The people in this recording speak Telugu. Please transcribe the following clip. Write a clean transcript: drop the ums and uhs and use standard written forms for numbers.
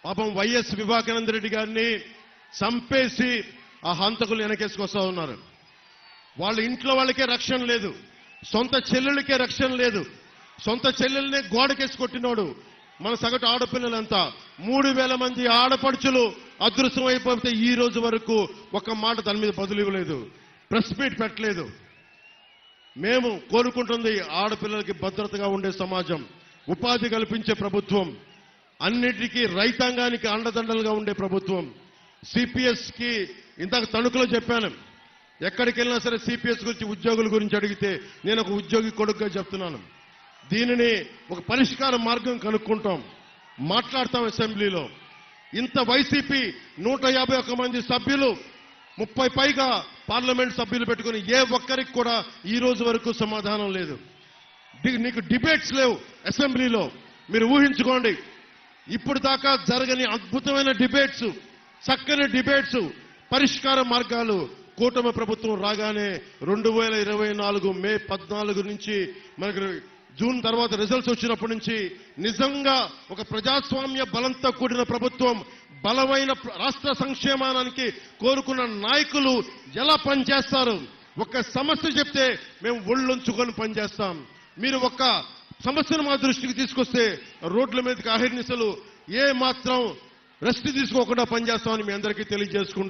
పాపం వైఎస్ వివేకానంద రెడ్డి గారిని చంపేసి ఆ హంతకులు వెనకేసుకొస్తా ఉన్నారు. వాళ్ళ ఇంట్లో వాళ్ళకే రక్షణ లేదు, సొంత చెల్లెళ్ళకే రక్షణ లేదు. సొంత చెల్లెల్నే గోడకేసి కొట్టినోడు మన సగటు ఆడపిల్లలంతా 3000 మంది ఆడపడుచులు అదృశ్యం అయిపోతే ఈ రోజు వరకు ఒక్క మాట దాని మీద బదులు ఇవ్వలేదు, ప్రెస్ మీట్ పెట్టలేదు. మేము కోరుకుంటుంది ఆడపిల్లలకి భద్రతగా ఉండే సమాజం, ఉపాధి కల్పించే ప్రభుత్వం, అన్నిటికీ రైతాంగానికి అండదండలుగా ఉండే ప్రభుత్వం. సిపిఎస్ కి ఇందాక తణుకులో చెప్పాను, ఎక్కడికి వెళ్ళినా సరే సిపిఎస్ గురించి ఉద్యోగుల గురించి అడిగితే నేను ఒక ఉద్యోగి కొడుకుగా చెప్తున్నాను. దీనిని ఒక పరిష్కార మార్గం కనుక్కుంటాం, మాట్లాడతాం అసెంబ్లీలో. ఇంత వైసీపీ 151 మంది సభ్యులు 30 పైగా పార్లమెంట్ సభ్యులు పెట్టుకుని ఏ ఒక్కరికి కూడా ఈ రోజు వరకు సమాధానం లేదు. నీకు డిబేట్స్ లేవు అసెంబ్లీలో. మీరు ఊహించుకోండి, ఇప్పుడు దాకా జరగని అద్భుతమైన డిబేట్స్, చక్కని డిబేట్స్, పరిష్కార మార్గాలు కూటమి ప్రభుత్వం రాగానే 2024 మే 14 నుంచి మనకు జూన్ తర్వాత రిజల్ట్స్ వచ్చినప్పటి నుంచి నిజంగా ఒక ప్రజాస్వామ్య బలంతో కూడిన ప్రభుత్వం, బలమైన రాష్ట్ర సంక్షేమానికి కోరుకున్న నాయకులు ఎలా పనిచేస్తారు. ఒక సమస్య చెప్తే మేము ఒళ్ళొంచుకొని పనిచేస్తాం. మీరు ఒక్క సమస్యను మా దృష్టికి తీసుకొస్తే రోడ్ల మీదకి అహిర్నిశలు ఏ మాత్రం రెస్ట్ తీసుకోకుండా పనిచేస్తామని మీ అందరికీ తెలియజేసుకుంటాం.